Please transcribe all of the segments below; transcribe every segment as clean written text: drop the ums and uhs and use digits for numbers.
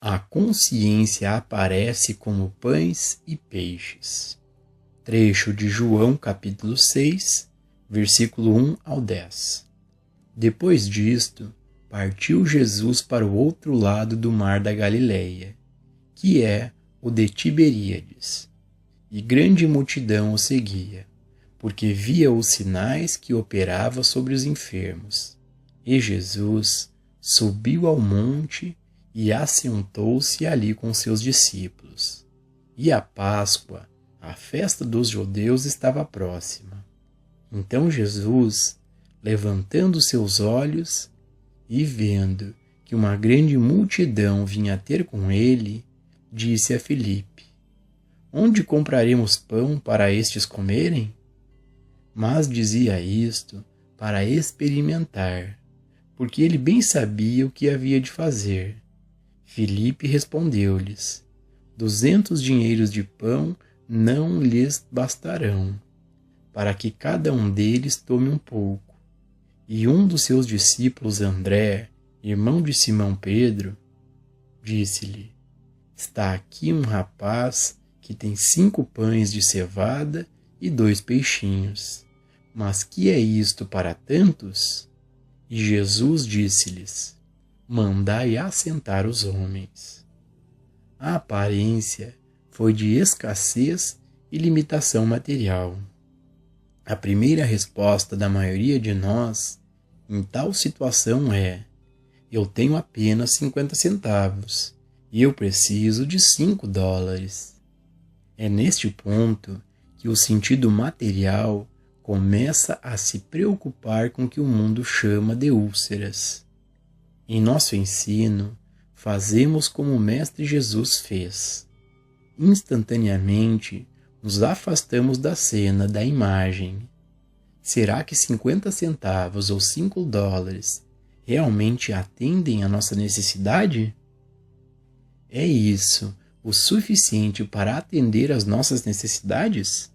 A consciência aparece como pães e peixes. Trecho de João capítulo 6, versículo 1 ao 10. Depois disto, partiu Jesus para o outro lado do mar da Galileia, que é o de Tiberíades, e grande multidão o seguia, porque via os sinais que operava sobre os enfermos. E Jesus subiu ao monte e assentou-se ali com seus discípulos. E a Páscoa, a festa dos judeus, estava próxima. Então Jesus, levantando seus olhos e vendo que uma grande multidão vinha ter com ele, disse a Filipe: Onde compraremos pão para estes comerem? Mas dizia isto para experimentar, porque ele bem sabia o que havia de fazer. Filipe respondeu-lhes: 200 dinheiros de pão não lhes bastarão, para que cada um deles tome um pouco. E um dos seus discípulos, André, irmão de Simão Pedro, disse-lhe: Está aqui um rapaz que tem 5 pães de cevada e 2 peixinhos. Mas que é isto para tantos? E Jesus disse-lhes: Mandai assentar os homens. A aparência foi de escassez e limitação material. A primeira resposta da maioria de nós em tal situação é: eu tenho apenas 50 centavos e eu preciso de $5. É neste ponto que o sentido material começa a se preocupar com o que o mundo chama de úlceras. Em nosso ensino, fazemos como o Mestre Jesus fez. Instantaneamente, nos afastamos da cena, da imagem. Será que 50 centavos ou $5 realmente atendem à nossa necessidade? É isso o suficiente para atender às nossas necessidades?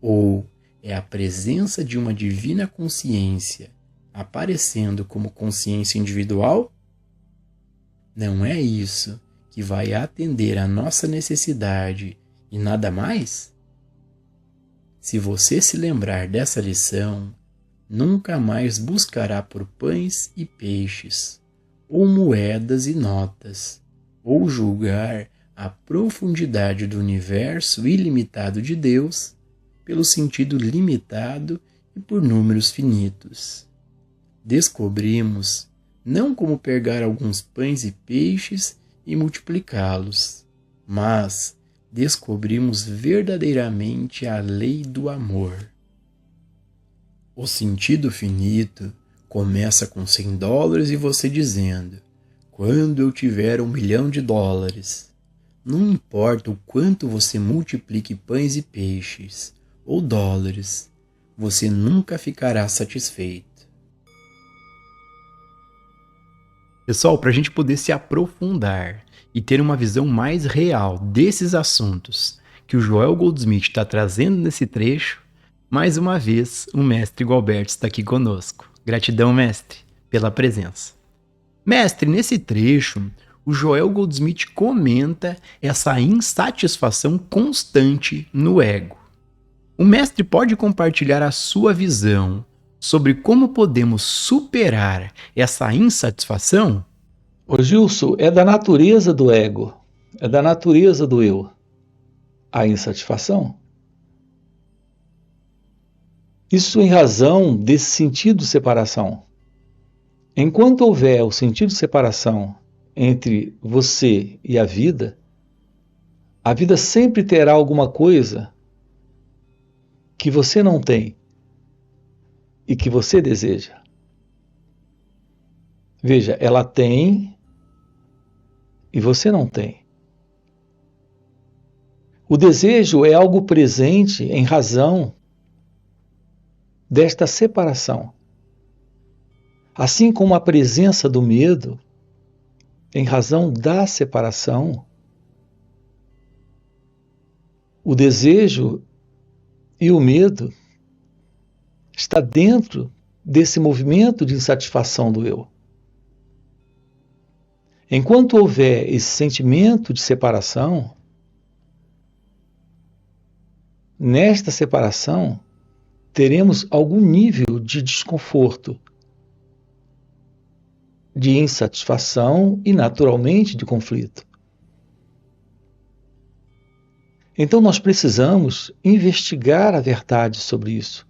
Ou é a presença de uma divina consciência aparecendo como consciência individual? Não é isso que vai atender à nossa necessidade e nada mais? Se você se lembrar dessa lição, nunca mais buscará por pães e peixes, ou moedas e notas, ou julgar a profundidade do universo ilimitado de Deus pelo sentido limitado e por números finitos. Descobrimos não como pegar alguns pães e peixes e multiplicá-los, mas descobrimos verdadeiramente a lei do amor. O sentido finito começa com $100 e você dizendo: quando eu tiver $1 milhão. Não importa o quanto você multiplique pães e peixes, ou dólares, você nunca ficará satisfeito. Pessoal, para a gente poder se aprofundar e ter uma visão mais real desses assuntos que o Joel Goldsmith está trazendo nesse trecho, mais uma vez o mestre Gualberto está aqui conosco. Gratidão, mestre, pela presença. Mestre, nesse trecho, o Joel Goldsmith comenta essa insatisfação constante no ego. O mestre pode compartilhar a sua visão sobre como podemos superar essa insatisfação? Ô Gilson, é da natureza do ego, é da natureza do eu, a insatisfação. Isso em razão desse sentido de separação. Enquanto houver o sentido de separação entre você e a vida sempre terá alguma coisa que você não tem e que você deseja. Veja, ela tem e você não tem. O desejo é algo presente em razão desta separação. Assim como a presença do medo, em razão da separação, o desejo e o medo está dentro desse movimento de insatisfação do eu. Enquanto houver esse sentimento de separação, nesta separação teremos algum nível de desconforto, de insatisfação e, naturalmente, de conflito. Então, nós precisamos investigar a verdade sobre isso.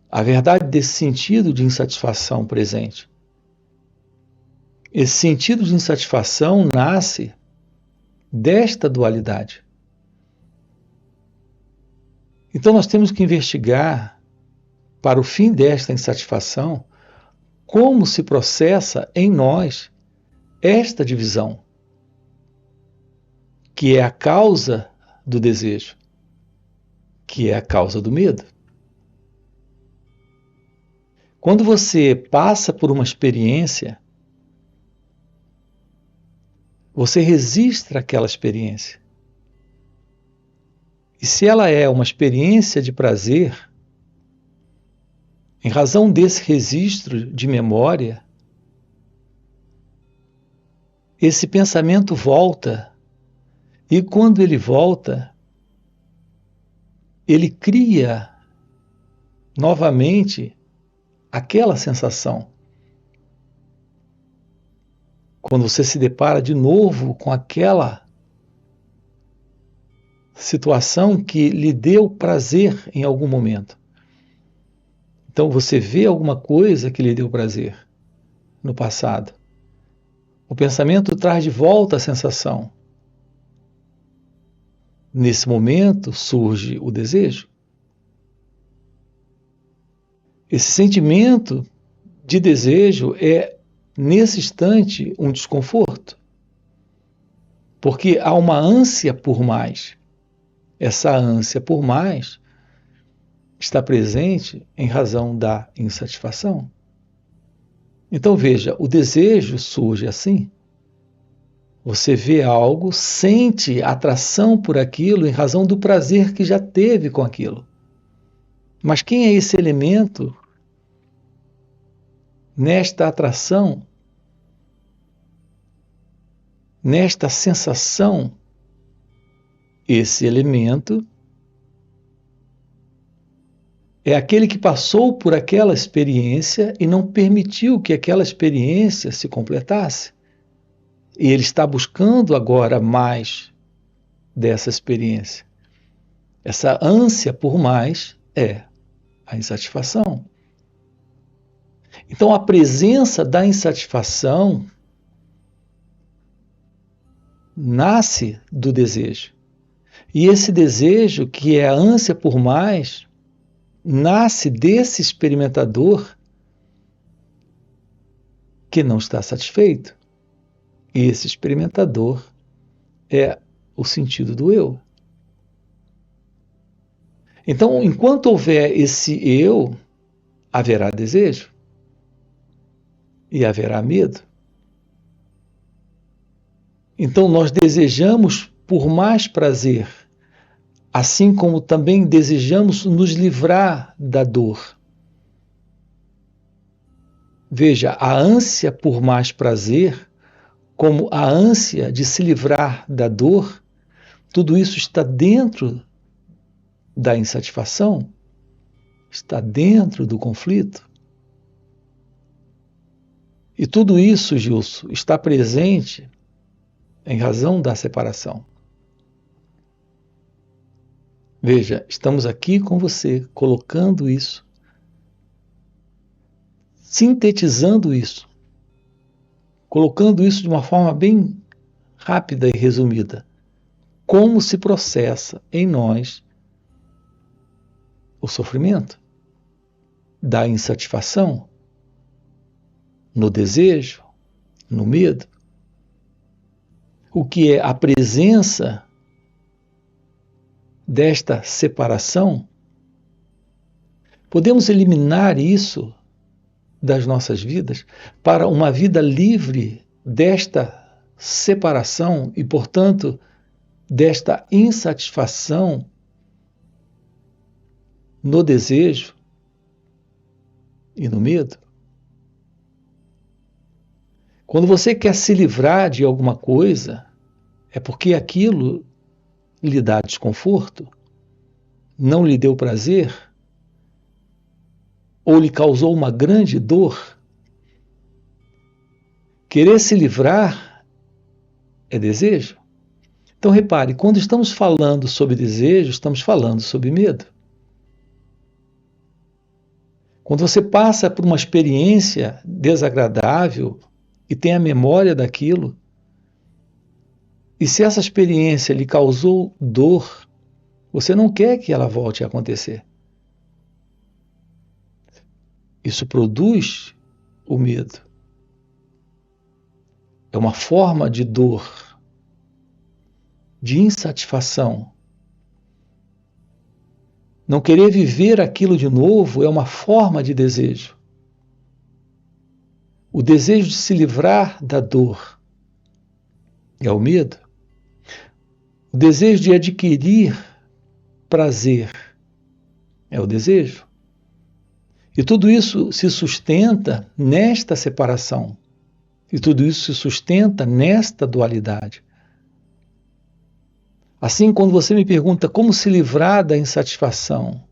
A verdade desse sentido de insatisfação presente. Esse sentido de insatisfação nasce desta dualidade. Então, nós temos que investigar, para o fim desta insatisfação, como se processa em nós esta divisão, que é a causa do desejo, que é a causa do medo. Quando você passa por uma experiência, você registra aquela experiência. E se ela é uma experiência de prazer, em razão desse registro de memória, esse pensamento volta. E quando ele volta, ele cria novamente aquela sensação. Quando você se depara de novo com aquela situação que lhe deu prazer em algum momento. Então você vê alguma coisa que lhe deu prazer no passado. O pensamento traz de volta a sensação. Nesse momento surge o desejo. Esse sentimento de desejo é, nesse instante, um desconforto. Porque há uma ânsia por mais. Essa ânsia por mais está presente em razão da insatisfação. Então veja, o desejo surge assim. Você vê algo, sente atração por aquilo em razão do prazer que já teve com aquilo. Mas quem é esse elemento nesta atração, nesta sensação? Esse elemento é aquele que passou por aquela experiência e não permitiu que aquela experiência se completasse. E ele está buscando agora mais dessa experiência. Essa ânsia por mais é a insatisfação. Então, a presença da insatisfação nasce do desejo. E esse desejo, que é a ânsia por mais, nasce desse experimentador que não está satisfeito. E esse experimentador é o sentido do eu. Então, enquanto houver esse eu, haverá desejo e haverá medo. Então, nós desejamos por mais prazer, assim como também desejamos nos livrar da dor. Veja, a ânsia por mais prazer, como a ânsia de se livrar da dor, tudo isso está dentro da insatisfação, está dentro do conflito. E tudo isso, Gilson, está presente em razão da separação. Veja, estamos aqui com você, colocando isso, sintetizando isso, colocando isso de uma forma bem rápida e resumida. Como se processa em nós o sofrimento da insatisfação, no desejo, no medo. O que é a presença desta separação? Podemos eliminar isso das nossas vidas para uma vida livre desta separação e, portanto, desta insatisfação no desejo e no medo? Quando você quer se livrar de alguma coisa, é porque aquilo lhe dá desconforto, não lhe deu prazer, ou lhe causou uma grande dor. Querer se livrar é desejo. Então repare, quando estamos falando sobre desejo, estamos falando sobre medo. Quando você passa por uma experiência desagradável e tem a memória daquilo, e se essa experiência lhe causou dor, você não quer que ela volte a acontecer. Isso produz o medo. É uma forma de dor, de insatisfação. Não querer viver aquilo de novo é uma forma de desejo. O desejo de se livrar da dor é o medo. O desejo de adquirir prazer é o desejo. E tudo isso se sustenta nesta separação. E tudo isso se sustenta nesta dualidade. Assim, quando você me pergunta como se livrar da insatisfação,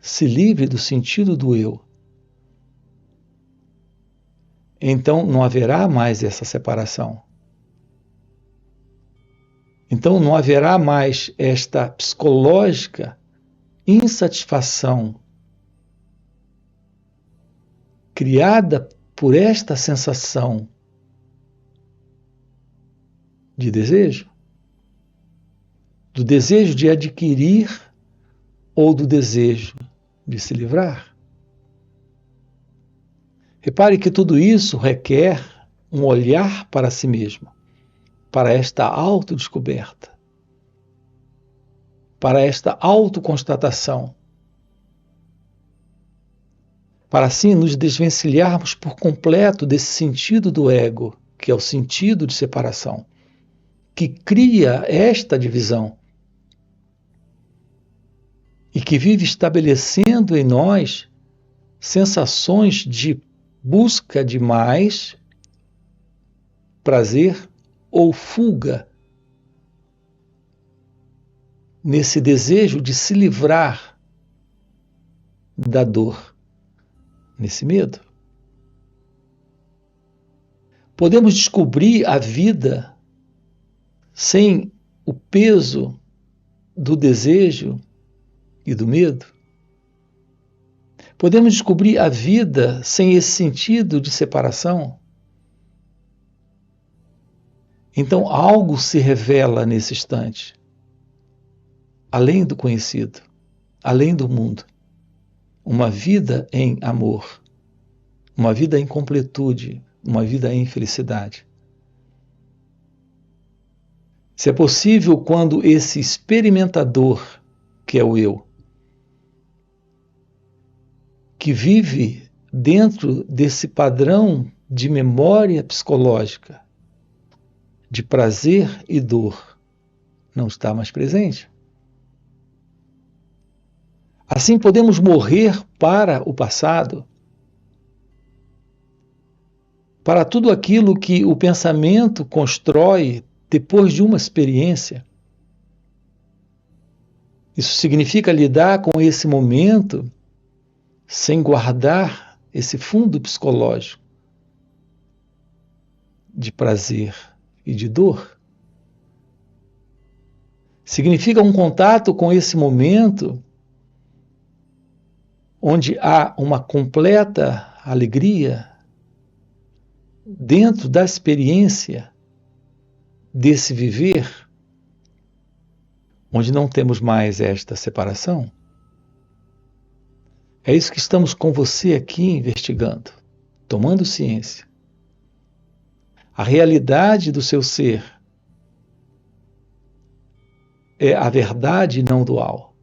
se livre do sentido do eu. Então não haverá mais essa separação. Então não haverá mais esta psicológica insatisfação criada por esta sensação de desejo, do desejo de adquirir ou do desejo de se livrar. Repare que tudo isso requer um olhar para si mesmo, para esta autodescoberta, para esta autoconstatação, para assim nos desvencilharmos por completo desse sentido do ego, que é o sentido de separação, que cria esta divisão e que vive estabelecendo em nós sensações de busca de mais prazer ou fuga nesse desejo de se livrar da dor, nesse medo. Podemos descobrir a vida sem o peso do desejo e do medo? Podemos descobrir a vida sem esse sentido de separação? Então algo se revela nesse instante, além do conhecido, além do mundo. Uma vida em amor, uma vida em completude, uma vida em felicidade. Se é possível quando esse experimentador, que é o eu, que vive dentro desse padrão de memória psicológica, de prazer e dor, não está mais presente. Assim podemos morrer para o passado, para tudo aquilo que o pensamento constrói depois de uma experiência. Isso significa lidar com esse momento sem guardar esse fundo psicológico de prazer e de dor. Significa um contato com esse momento onde há uma completa alegria dentro da experiência desse viver, onde não temos mais esta separação. É isso que estamos com você aqui investigando, tomando ciência. A realidade do seu ser é a verdade não dual,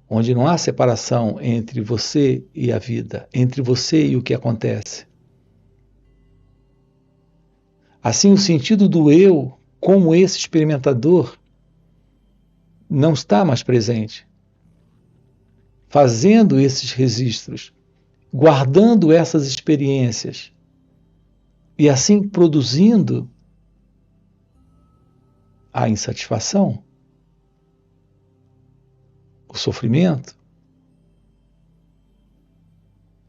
onde não há separação entre você e a vida, entre você e o que acontece. Assim, o sentido do eu, como esse experimentador, não está mais presente, fazendo esses registros, guardando essas experiências, e assim produzindo a insatisfação, o sofrimento,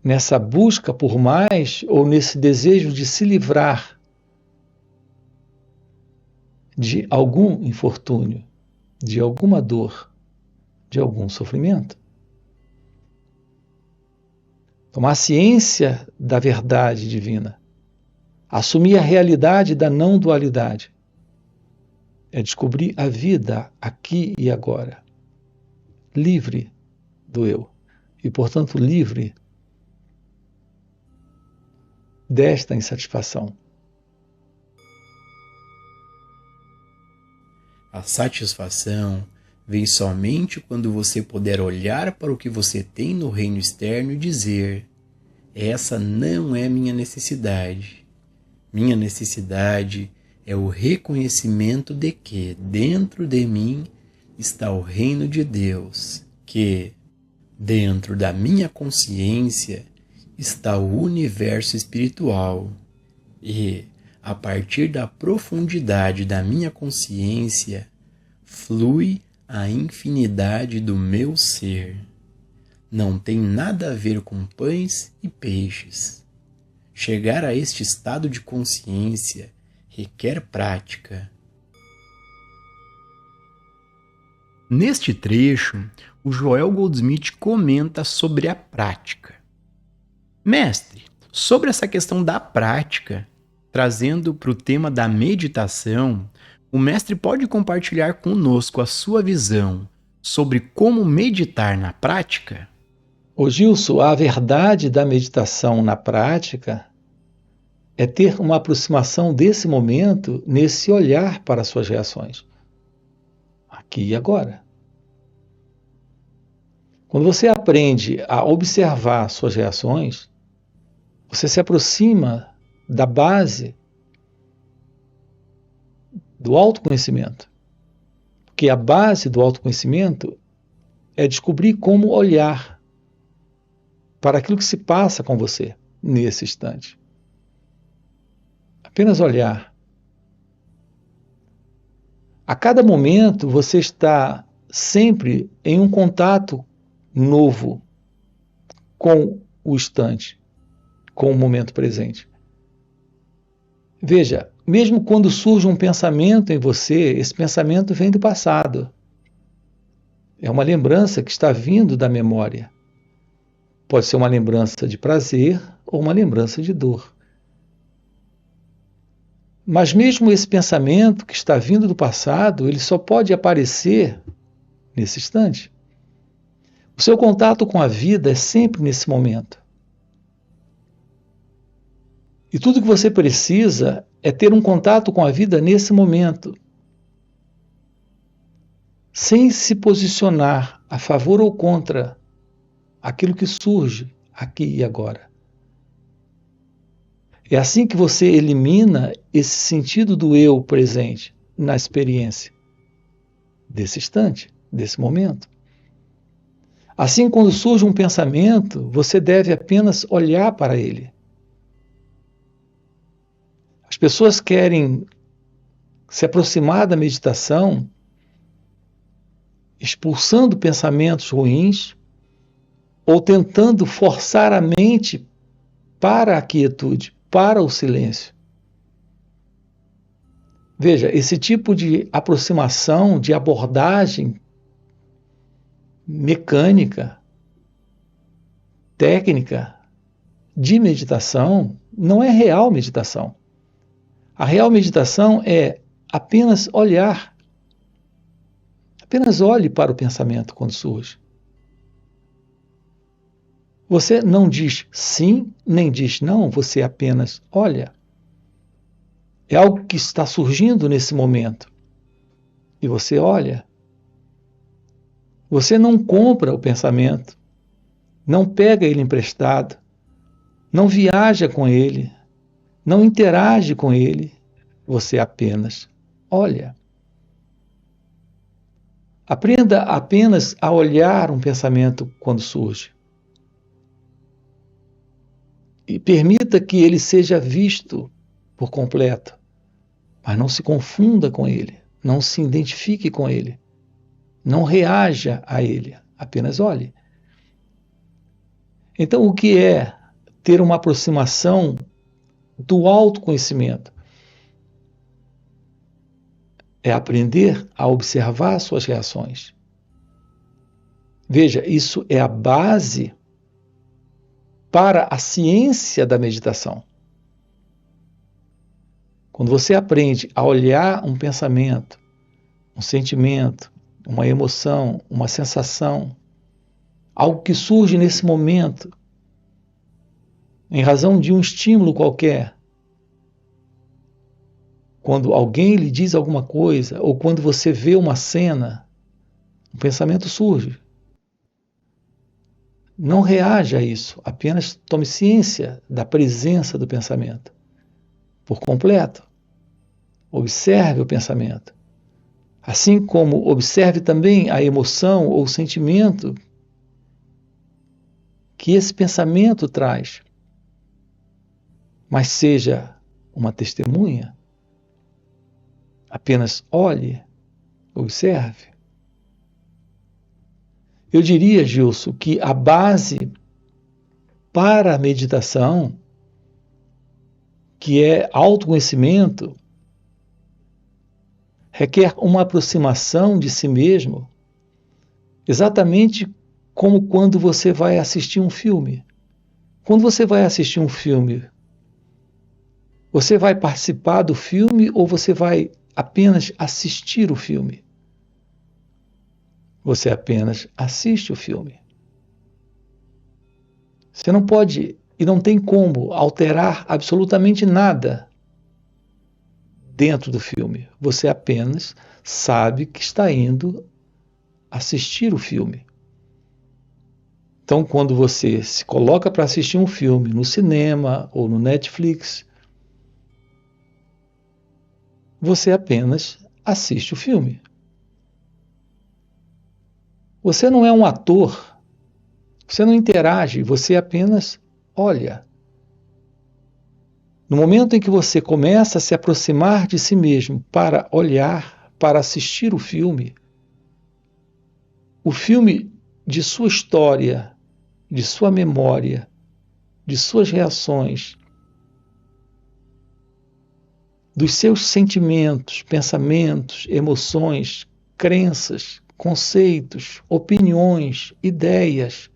nessa busca por mais ou nesse desejo de se livrar de algum infortúnio, de alguma dor, de algum sofrimento. Tomar ciência da verdade divina, assumir a realidade da não dualidade, é descobrir a vida aqui e agora, livre do eu e, portanto, livre desta insatisfação. A satisfação vem somente quando você puder olhar para o que você tem no reino externo e dizer: essa não é minha necessidade. Minha necessidade é o reconhecimento de que dentro de mim está o reino de Deus, que dentro da minha consciência está o universo espiritual e, a partir da profundidade da minha consciência, flui a infinidade do meu ser. Não tem nada a ver com pães e peixes. Chegar a este estado de consciência requer prática. Neste trecho, o Joel Goldsmith comenta sobre a prática. Mestre, sobre essa questão da prática, trazendo para o tema da meditação, o mestre pode compartilhar conosco a sua visão sobre como meditar na prática? Ô Gilson, a verdade da meditação na prática é ter uma aproximação desse momento, nesse olhar para as suas reações, aqui e agora. Quando você aprende a observar suas reações, você se aproxima da base do autoconhecimento. Porque a base do autoconhecimento é descobrir como olhar para aquilo que se passa com você nesse instante. Apenas olhar. A cada momento você está sempre em um contato novo com o instante, com o momento presente. Veja, mesmo quando surge um pensamento em você, esse pensamento vem do passado. É uma lembrança que está vindo da memória. Pode ser uma lembrança de prazer ou uma lembrança de dor. Mas mesmo esse pensamento que está vindo do passado, ele só pode aparecer nesse instante. O seu contato com a vida é sempre nesse momento. E tudo que você precisa é ter um contato com a vida nesse momento, sem se posicionar a favor ou contra aquilo que surge aqui e agora. É assim que você elimina esse sentido do eu presente na experiência desse instante, desse momento. Assim, quando surge um pensamento, você deve apenas olhar para ele. As pessoas querem se aproximar da meditação expulsando pensamentos ruins ou tentando forçar a mente para a quietude, para o silêncio. Veja, esse tipo de aproximação, de abordagem mecânica, técnica de meditação, não é real meditação. A real meditação é apenas olhar. Apenas olhe para o pensamento quando surge. Você não diz sim, nem diz não, você apenas olha. É algo que está surgindo nesse momento. E você olha. Você não compra o pensamento, não pega ele emprestado, não viaja com ele, não interage com ele, você apenas olha. Aprenda apenas a olhar um pensamento quando surge. E permita que ele seja visto por completo, mas não se confunda com ele, não se identifique com ele, não reaja a ele, apenas olhe. Então, o que é ter uma aproximação do autoconhecimento? É aprender a observar suas reações. Veja, isso é a base para a ciência da meditação. Quando você aprende a olhar um pensamento, um sentimento, uma emoção, uma sensação, algo que surge nesse momento, em razão de um estímulo qualquer, quando alguém lhe diz alguma coisa, ou quando você vê uma cena, um pensamento surge. Não reaja a isso, apenas tome ciência da presença do pensamento. Por completo. Observe o pensamento. Assim como observe também a emoção ou sentimento que esse pensamento traz. Mas seja uma testemunha. Apenas olhe, observe. Eu diria, Gilson, que a base para a meditação, que é autoconhecimento, requer uma aproximação de si mesmo, exatamente como quando você vai assistir um filme. Quando você vai assistir um filme, você vai participar do filme ou você vai apenas assistir o filme? Você apenas assiste o filme. Você não pode e não tem como alterar absolutamente nada dentro do filme. Você apenas sabe que está indo assistir o filme. Então, quando você se coloca para assistir um filme no cinema ou no Netflix, você apenas assiste o filme. Você não é um ator, você não interage, você apenas olha. No momento em que você começa a se aproximar de si mesmo para olhar, para assistir o filme de sua história, de sua memória, de suas reações, dos seus sentimentos, pensamentos, emoções, crenças, conceitos, opiniões, ideias,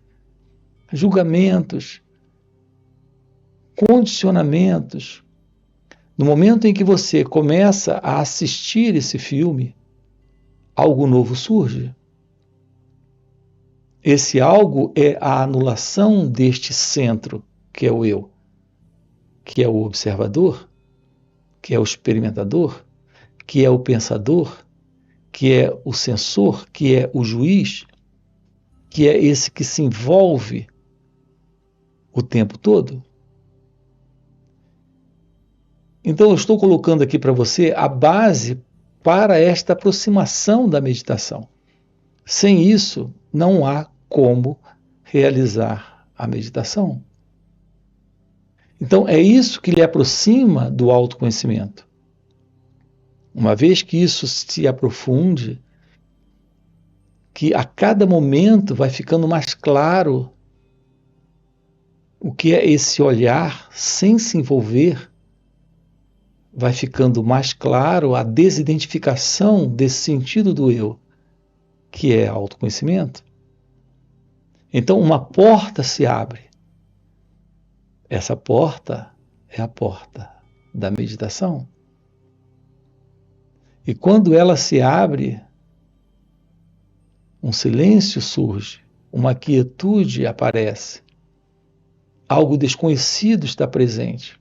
julgamentos, condicionamentos. No momento em que você começa a assistir esse filme, algo novo surge. Esse algo é a anulação deste centro, que é o eu, que é o observador, que é o experimentador, que é o pensador, que é o censor, que é o juiz, que é esse que se envolve o tempo todo. Então, eu estou colocando aqui para você a base para esta aproximação da meditação. Sem isso, não há como realizar a meditação. Então, é isso que lhe aproxima do autoconhecimento. Uma vez que isso se aprofunde, que a cada momento vai ficando mais claro o que é esse olhar sem se envolver, vai ficando mais claro a desidentificação desse sentido do eu, que é autoconhecimento. Então, uma porta se abre. Essa porta é a porta da meditação. E quando ela se abre, um silêncio surge, uma quietude aparece, algo desconhecido está presente.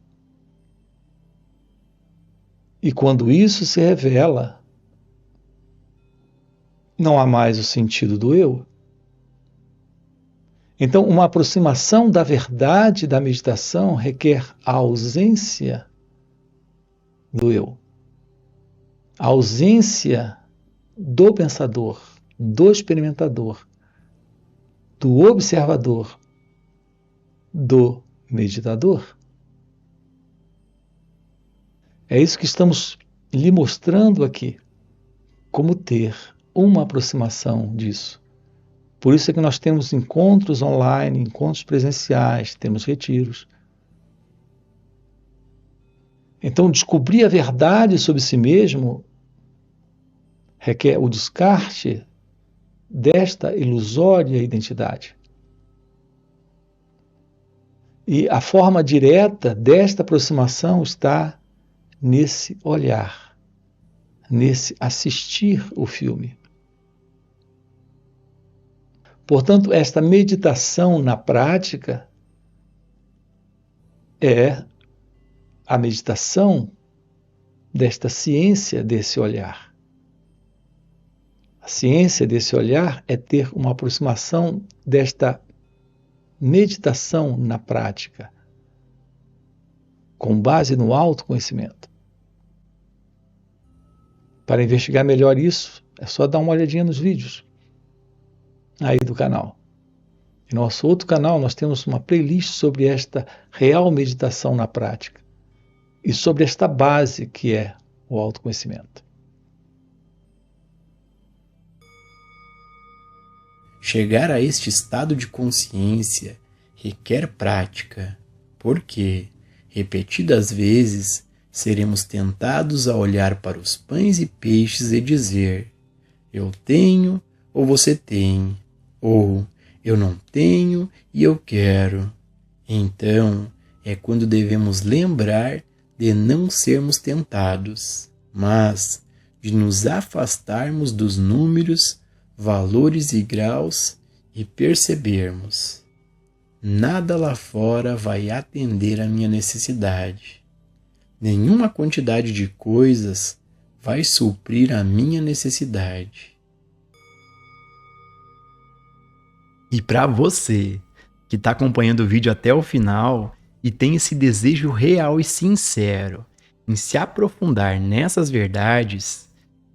E quando isso se revela, não há mais o sentido do eu. Então, uma aproximação da verdade da meditação requer a ausência do eu, a ausência do pensador, do experimentador, do observador, do meditador. É isso que estamos lhe mostrando aqui, como ter uma aproximação disso. Por isso é que nós temos encontros online, encontros presenciais, temos retiros. Então, descobrir a verdade sobre si mesmo requer o descarte desta ilusória identidade. E a forma direta desta aproximação está nesse olhar, nesse assistir o filme. Portanto, esta meditação na prática é a meditação desta ciência desse olhar. A ciência desse olhar é ter uma aproximação desta meditação na prática, com base no autoconhecimento. Para investigar melhor isso, é só dar uma olhadinha nos vídeos aí do canal. Em nosso outro canal, nós temos uma playlist sobre esta real meditação na prática e sobre esta base que é o autoconhecimento. Chegar a este estado de consciência requer prática, porque, repetidas vezes, seremos tentados a olhar para os pães e peixes e dizer: eu tenho ou você tem, ou eu não tenho e eu quero. Então, é quando devemos lembrar de não sermos tentados, mas de nos afastarmos dos números, valores e graus e percebermos: nada lá fora vai atender a minha necessidade. Nenhuma quantidade de coisas vai suprir a minha necessidade. E para você que está acompanhando o vídeo até o final e tem esse desejo real e sincero em se aprofundar nessas verdades,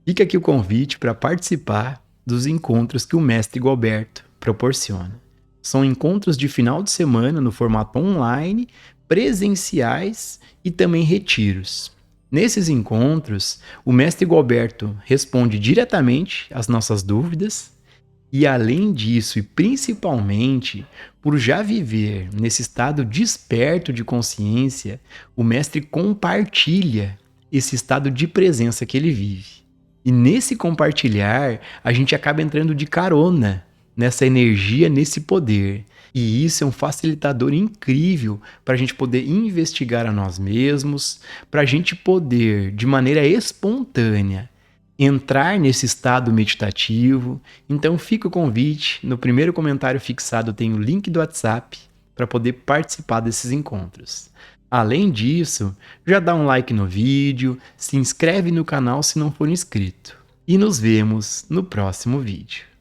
fica aqui o convite para participar dos encontros que o Mestre Gualberto proporciona. São encontros de final de semana no formato online, presenciais e também retiros. Nesses encontros, o Mestre Gualberto responde diretamente às nossas dúvidas e, além disso, e principalmente por já viver nesse estado desperto de consciência, o Mestre compartilha esse estado de presença que ele vive. E nesse compartilhar, a gente acaba entrando de carona nessa energia, nesse poder. E isso é um facilitador incrível para a gente poder investigar a nós mesmos, para a gente poder, de maneira espontânea, entrar nesse estado meditativo. Então fica o convite, no primeiro comentário fixado tem o link do WhatsApp para poder participar desses encontros. Além disso, já dá um like no vídeo, se inscreve no canal se não for inscrito. E nos vemos no próximo vídeo.